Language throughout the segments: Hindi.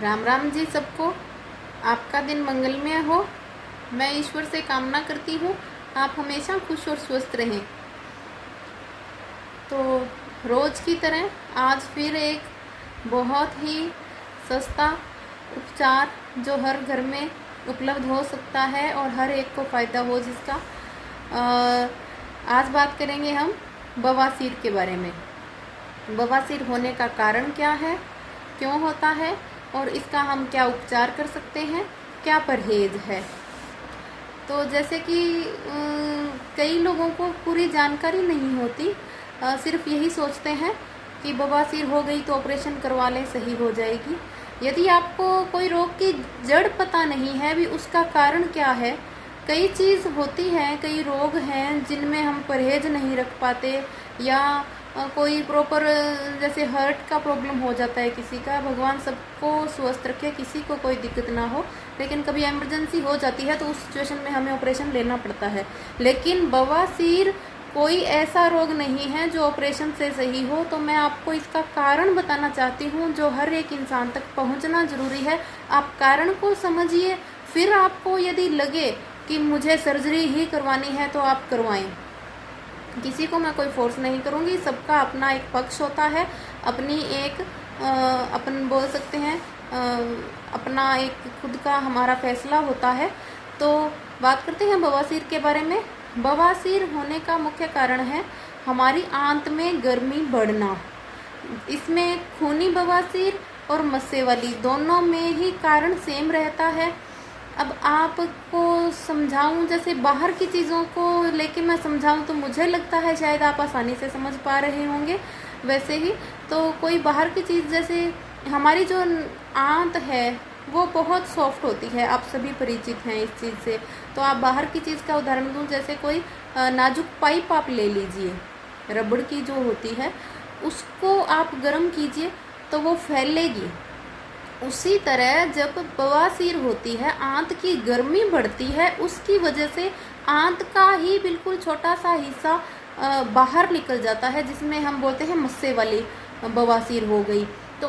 राम राम जी सबको। आपका दिन मंगलमय हो। मैं ईश्वर से कामना करती हूँ आप हमेशा खुश और स्वस्थ रहें। तो रोज़ की तरह आज फिर एक बहुत ही सस्ता उपचार जो हर घर में उपलब्ध हो सकता है और हर एक को फ़ायदा हो जिसका आज बात करेंगे हम बवासीर के बारे में। बवासीर होने का कारण क्या है, क्यों होता है और इसका हम क्या उपचार कर सकते हैं, क्या परहेज है। तो जैसे कि कई लोगों को पूरी जानकारी नहीं होती, सिर्फ यही सोचते हैं कि बवासीर हो गई तो ऑपरेशन करवा लें, सही हो जाएगी। यदि आपको कोई रोग की जड़ पता नहीं है भी उसका कारण क्या है, कई चीज़ होती हैं, कई रोग हैं जिनमें हम परहेज नहीं रख पाते या कोई प्रॉपर जैसे हार्ट का प्रॉब्लम हो जाता है किसी का, भगवान सबको स्वस्थ रखे, किसी को कोई दिक्कत ना हो, लेकिन कभी इमरजेंसी हो जाती है तो उस सिचुएशन में हमें ऑपरेशन लेना पड़ता है। लेकिन बवासीर कोई ऐसा रोग नहीं है जो ऑपरेशन से सही हो। तो मैं आपको इसका कारण बताना चाहती हूँ जो हर एक इंसान तक पहुँचना ज़रूरी है। आप कारण को समझिए, फिर आपको यदि लगे कि मुझे सर्जरी ही करवानी है तो आप करवाएं। किसी को मैं कोई फोर्स नहीं करूँगी, सबका अपना एक पक्ष होता है, अपनी एक अपन बोल सकते हैं अपना एक खुद का हमारा फैसला होता है। तो बात करते हैं बवासीर के बारे में। बवासीर होने का मुख्य कारण है हमारी आंत में गर्मी बढ़ना। इसमें खूनी बवासीर और मस्से वाली दोनों में ही कारण सेम रहता है। अब आपको समझाऊं, जैसे बाहर की चीज़ों को लेके मैं समझाऊं तो मुझे लगता है शायद आप आसानी से समझ पा रहे होंगे। वैसे ही तो कोई बाहर की चीज़, जैसे हमारी जो आंत है वो बहुत सॉफ्ट होती है, आप सभी परिचित हैं इस चीज़ से। तो आप बाहर की चीज़ का उदाहरण दूं, जैसे कोई नाजुक पाइप आप ले लीजिए, रबड़ की जो होती है, उसको आप गर्म कीजिए तो वो फैलेगी। उसी तरह जब बवासीर होती है, आंत की गर्मी बढ़ती है, उसकी वजह से आंत का ही बिल्कुल छोटा सा हिस्सा बाहर निकल जाता है, जिसमें हम बोलते हैं मस्से वाली बवासीर हो गई। तो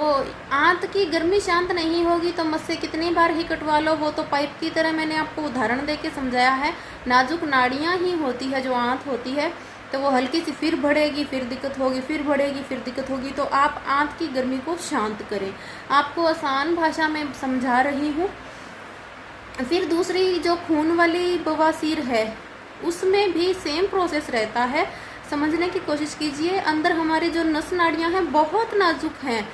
आंत की गर्मी शांत नहीं होगी तो मस्से कितनी बार ही कटवा लो, वो तो पाइप की तरह मैंने आपको उदाहरण देके समझाया है। नाजुक नाड़ियाँ ही होती है जो आंत होती है, तो वो हल्की सी फिर बढ़ेगी, फिर दिक्कत होगी, फिर बढ़ेगी, फिर दिक्कत होगी। तो आप आंत की गर्मी को शांत करें। आपको आसान भाषा में समझा रही हूँ। फिर दूसरी जो खून वाली बवासीर है, उसमें भी सेम प्रोसेस रहता है। समझने की कोशिश कीजिए। अंदर हमारी जो नस नाड़ियाँ हैं बहुत नाजुक हैं,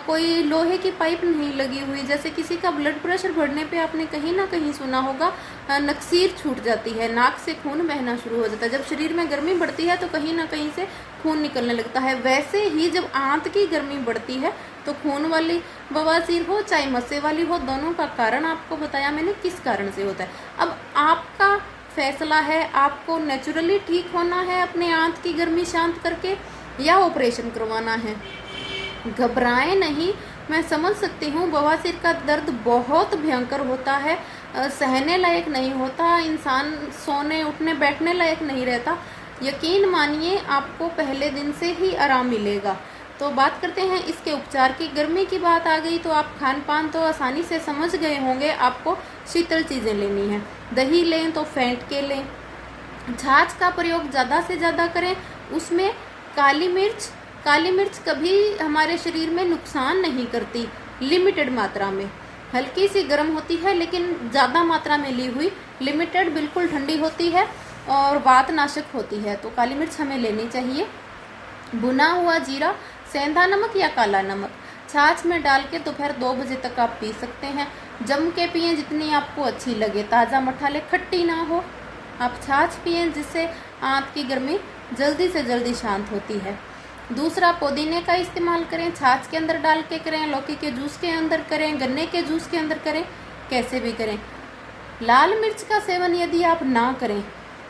कोई लोहे की पाइप नहीं लगी हुई। जैसे किसी का ब्लड प्रेशर बढ़ने पे आपने कहीं ना कहीं सुना होगा नक्सीर छूट जाती है, नाक से खून बहना शुरू हो जाता है। जब शरीर में गर्मी बढ़ती है तो कहीं ना कहीं से खून निकलने लगता है। वैसे ही जब आंत की गर्मी बढ़ती है तो खून वाली बवासीर हो चाहे मस्से वाली हो, दोनों का कारण आपको बताया मैंने किस कारण से होता है। अब आपका फैसला है, आपको नेचुरली ठीक होना है अपने आंत की गर्मी शांत करके या ऑपरेशन करवाना है। घबराएं नहीं, मैं समझ सकती हूँ बवासीर का दर्द बहुत भयंकर होता है, सहने लायक नहीं होता, इंसान सोने उठने बैठने लायक नहीं रहता। यकीन मानिए आपको पहले दिन से ही आराम मिलेगा। तो बात करते हैं इसके उपचार की। गर्मी की बात आ गई तो आप खान पान तो आसानी से समझ गए होंगे, आपको शीतल चीज़ें लेनी है। दही लें तो फेंट के लें। छाछ का प्रयोग ज़्यादा से ज़्यादा करें। उसमें काली मिर्च कभी हमारे शरीर में नुकसान नहीं करती, लिमिटेड मात्रा में। हल्की सी गर्म होती है लेकिन ज़्यादा मात्रा में ली हुई, लिमिटेड, बिल्कुल ठंडी होती है और वात नाशक होती है। तो काली मिर्च हमें लेनी चाहिए। भुना हुआ जीरा, सेंधा नमक या काला नमक छाछ में डाल के दोपहर 2 बजे तक आप पी सकते हैं। जम के पिएं जितनी आपको अच्छी लगे, ताज़ा मठा ले, खट्टी ना हो। आप छाछ पिएं जिससे आंत की गर्मी जल्दी से जल्दी शांत होती है। दूसरा, पुदीने का इस्तेमाल करें, छाछ के अंदर डाल के करें, लौकी के जूस के अंदर करें, गन्ने के जूस के अंदर करें, कैसे भी करें। लाल मिर्च का सेवन यदि आप ना करें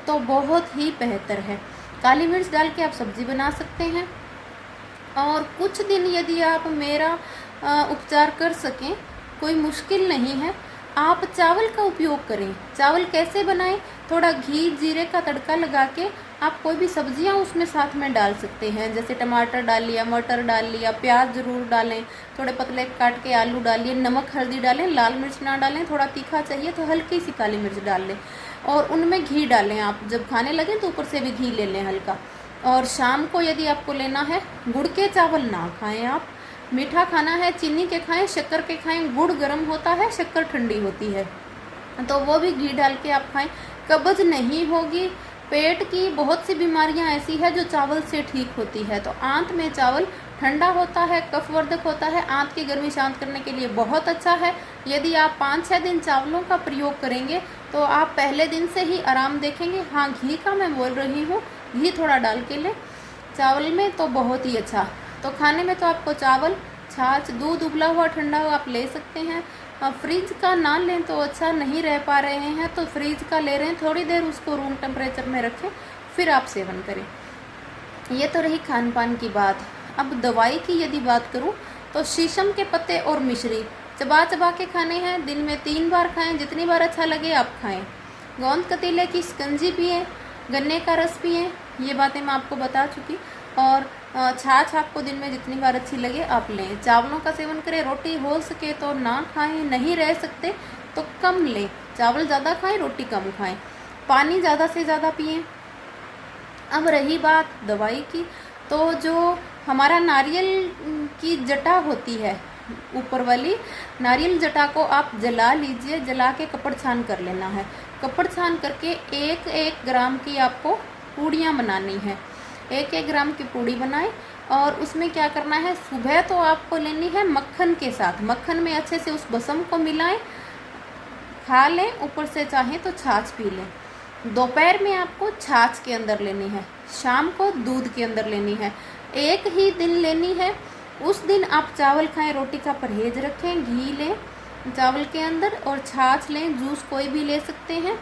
तो बहुत ही बेहतर है। काली मिर्च डाल के आप सब्जी बना सकते हैं। और कुछ दिन यदि आप मेरा उपचार कर सकें, कोई मुश्किल नहीं है, आप चावल का उपयोग करें। चावल कैसे बनाएं? थोड़ा घी जीरे का तड़का लगा के आप कोई भी सब्जियां उसमें साथ में डाल सकते हैं, जैसे टमाटर डाल लिया, मटर डाल लिया, प्याज ज़रूर डालें, थोड़े पतले काट के आलू डालिए, नमक हल्दी डालें, लाल मिर्च ना डालें, थोड़ा तीखा चाहिए तो हल्की सी काली मिर्च डाल लें, और उनमें घी डालें। आप जब खाने लगें तो ऊपर से भी घी ले लें हल्का। और शाम को यदि आपको लेना है, गुड़ के चावल ना खाएं आप, मीठा खाना है चीनी के खाएं, शक्कर के खाएं। गुड़ गर्म होता है, शक्कर ठंडी होती है, तो वो भी घी डाल के आप खाएं। कब्ज नहीं होगी। पेट की बहुत सी बीमारियां ऐसी है जो चावल से ठीक होती है। तो आंत में चावल ठंडा होता है, कफवर्धक होता है, आंत की गर्मी शांत करने के लिए बहुत अच्छा है। यदि आप 5-6 दिन चावलों का प्रयोग करेंगे तो आप पहले दिन से ही आराम देखेंगे। हाँ, घी का मैं बोल रही हूँ, घी थोड़ा डाल के लें चावल में तो बहुत ही अच्छा। तो खाने में तो आपको चावल, छाछ, दूध उबला हुआ ठंडा हुआ आप ले सकते हैं। फ्रिज का ना लें तो अच्छा, नहीं रह पा रहे हैं तो फ्रिज का ले रहे हैं, थोड़ी देर उसको रूम टेम्परेचर में रखें, फिर आप सेवन करें। ये तो रही खान पान की बात। अब दवाई की यदि बात करूं तो शीशम के पत्ते और मिश्री चबा चबा के खाने हैं। दिन में 3 बार खाएं, जितनी बार अच्छा लगे आप खाएं। गोंद कतीले की शिकंजी पिएं, गन्ने का रस पिएं, ये बातें मैं आपको बता चुकी। और छाछ आपको दिन में जितनी बार अच्छी लगे आप लें। चावलों का सेवन करें, रोटी हो सके तो ना खाएं, नहीं रह सकते तो कम लें। चावल ज़्यादा खाएं, रोटी कम खाएं। पानी ज़्यादा से ज़्यादा पिएं। अब रही बात दवाई की, तो जो हमारा नारियल की जटा होती है, ऊपर वाली नारियल जटा को आप जला लीजिए, जला के कपड़ छान कर लेना है। कपड़ छान करके 1-1 ग्राम की आपको पूड़ियाँ बनानी है। 1-1 ग्राम की पूड़ी बनाएं और उसमें क्या करना है, सुबह तो आपको लेनी है मक्खन के साथ। मक्खन में अच्छे से उस भस्म को मिलाएं, खा लें, ऊपर से चाहें तो छाछ पी लें। दोपहर में आपको छाछ के अंदर लेनी है, शाम को दूध के अंदर लेनी है। एक ही दिन लेनी है, उस दिन आप चावल खाएं, रोटी का परहेज रखें, घी लें चावल के अंदर और छाछ लें, जूस कोई भी ले सकते हैं।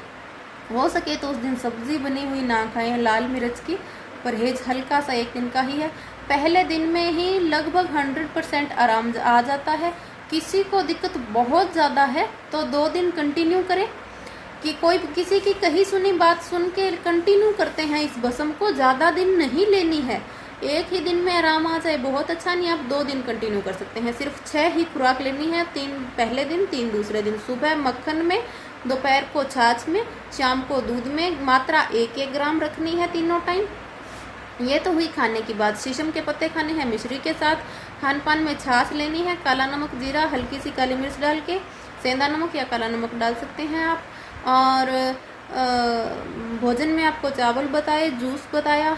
हो सके तो उस दिन सब्जी बनी हुई ना खाएं, लाल मिर्च की परहेज हल्का सा एक दिन का ही है। पहले दिन में ही लगभग 100% आराम आ जाता है। किसी को दिक्कत बहुत ज़्यादा है तो 2 दिन कंटिन्यू करें, कि कोई किसी की कही सुनी बात सुन के कंटिन्यू करते हैं इस भस्म को, ज़्यादा दिन नहीं लेनी है। एक ही दिन में आराम आ जाए बहुत अच्छा, नहीं आप 2 दिन कंटिन्यू कर सकते हैं। सिर्फ 6 ही खुराक लेनी है, 3 पहले दिन, 3 दूसरे दिन। सुबह मक्खन में, दोपहर को छाछ में, शाम को दूध में। मात्रा 1-1 ग्राम रखनी है तीनों टाइम। ये तो हुई खाने की बात। शीशम के पत्ते खाने हैं मिश्री के साथ। खान पान में छाछ लेनी है, काला नमक, जीरा, हल्की सी काली मिर्च डाल के, सेंधा नमक या काला नमक डाल सकते हैं आप। और भोजन में आपको चावल बताए, जूस बताया,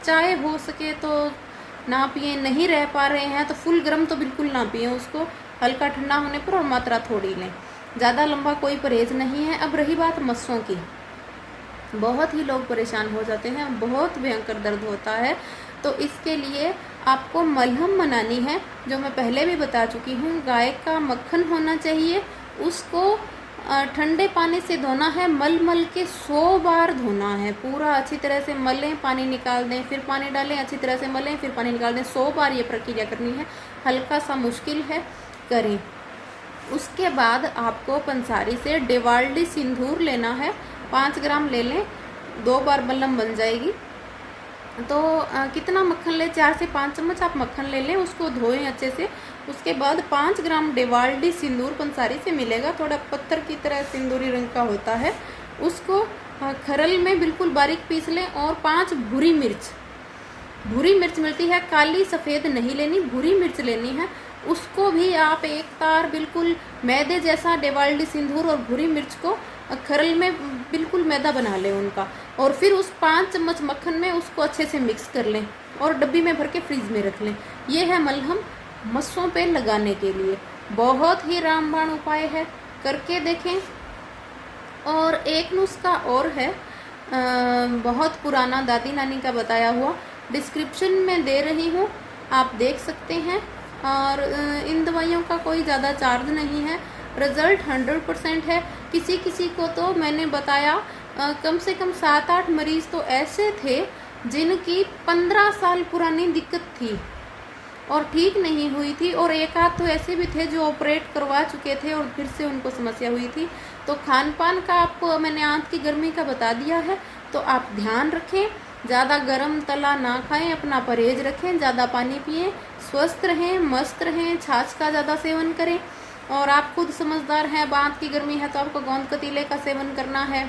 चाय हो सके तो ना पिए, नहीं रह पा रहे हैं तो फुल गर्म तो बिल्कुल ना पिए उसको, हल्का ठंडा होने पर, और मात्रा थोड़ी लें। ज़्यादा लंबा कोई परहेज नहीं है। अब रही बात मस्सों की, बहुत ही लोग परेशान हो जाते हैं, बहुत भयंकर दर्द होता है, तो इसके लिए आपको मलहम बनानी है, जो मैं पहले भी बता चुकी हूँ। गाय का मक्खन होना चाहिए, उसको ठंडे पानी से धोना है, मल मल के 100 बार धोना है। पूरा अच्छी तरह से मलें, पानी निकाल दें, फिर पानी डालें, अच्छी तरह से मलें, फिर पानी निकाल दें। 100 बार ये प्रक्रिया करनी है। हल्का सा मुश्किल है, करें। उसके बाद आपको पंसारी से डेवाल्डी सिंदूर लेना है, 5 ग्राम ले लें, 2 बार मलहम बन जाएगी। तो कितना मक्खन लें, 4 से 5 चम्मच आप मक्खन ले लें, उसको धोएं अच्छे से। उसके बाद 5 ग्राम डेवाल्डी सिंदूर पंसारी से मिलेगा, थोड़ा पत्थर की तरह सिंदूरी रंग का होता है। उसको खरल में बिल्कुल बारीक पीस लें। और 5 भूरी मिर्च मिलती है, काली सफ़ेद नहीं लेनी, भूरी मिर्च लेनी है। उसको भी आप एक तार बिल्कुल मैदे जैसा डेवाल्डी सिंदूर और भूरी मिर्च को खरल में बिल्कुल मैदा बना लें उनका, और फिर उस 5 चम्मच मक्खन में उसको अच्छे से मिक्स कर लें और डब्बी में भर के फ्रीज में रख लें। ये है मलहम मस्सों पे लगाने के लिए। बहुत ही रामबाण उपाय है, करके देखें। और एक नुस्खा और है, बहुत पुराना, दादी नानी का बताया हुआ, डिस्क्रिप्शन में दे रही हूँ, आप देख सकते हैं। और इन दवाइयों का कोई ज़्यादा चार्ज नहीं है, रिज़ल्ट 100% है। किसी किसी को तो मैंने बताया, कम से कम 7-8 मरीज़ तो ऐसे थे जिनकी 15 साल पुरानी दिक्कत थी और ठीक नहीं हुई थी, और एक आध तो ऐसे भी थे जो ऑपरेट करवा चुके थे और फिर से उनको समस्या हुई थी। तो खान पान का आपको मैंने आंत की गर्मी का बता दिया है, तो आप ध्यान रखें। ज़्यादा गरम तला ना खाएं, अपना परहेज रखें, ज़्यादा पानी पिएं, स्वस्थ रहें, मस्त रहें, छाछ का ज़्यादा सेवन करें। और आप खुद समझदार हैं, बात की गर्मी है तो आपको गोंद कतीले का सेवन करना है।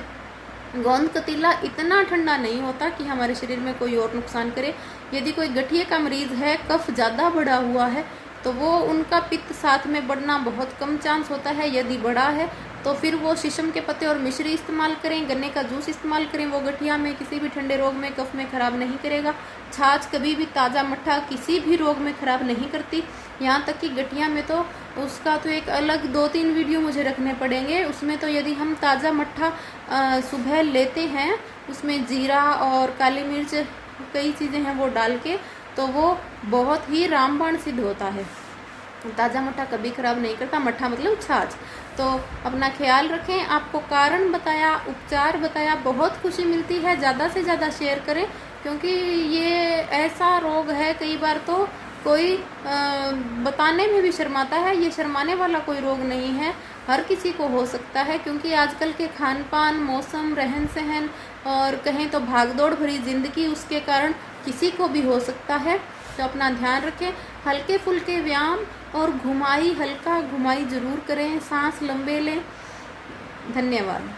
गोंद कतीला इतना ठंडा नहीं होता कि हमारे शरीर में कोई और नुकसान करे। यदि कोई गठिए का मरीज है, कफ ज़्यादा बढ़ा हुआ है, तो वो उनका पित्त साथ में बढ़ना बहुत कम चांस होता है। यदि बढ़ा है तो फिर वो शीशम के पत्ते और मिश्री इस्तेमाल करें, गन्ने का जूस इस्तेमाल करें। वो गठिया में, किसी भी ठंडे रोग में, कफ में खराब नहीं करेगा। छाछ कभी भी, ताज़ा मट्ठा किसी भी रोग में खराब नहीं करती। यहाँ तक कि गठिया में तो उसका तो एक अलग 2-3 वीडियो मुझे रखने पड़ेंगे। उसमें तो यदि हम ताज़ा मट्ठा सुबह लेते हैं, उसमें जीरा और काली मिर्च, कई चीज़ें हैं वो डाल के, तो वो बहुत ही रामबाण सिद्ध होता है। ताज़ा मट्ठा कभी खराब नहीं करता। मट्ठा मतलब छाछ। तो अपना ख्याल रखें। आपको कारण बताया, उपचार बताया, बहुत खुशी मिलती है। ज़्यादा से ज़्यादा शेयर करें, क्योंकि ये ऐसा रोग है कई बार तो कोई बताने में भी शर्माता है। ये शर्माने वाला कोई रोग नहीं है, हर किसी को हो सकता है। क्योंकि आजकल के खान पान, मौसम, रहन सहन और कहें तो भागदौड़ भरी ज़िंदगी, उसके कारण किसी को भी हो सकता है। तो अपना ध्यान रखें। हल्के फुल्के व्यायाम और घुमाई, हल्का घुमाई ज़रूर करें। सांस लंबे लें। धन्यवाद।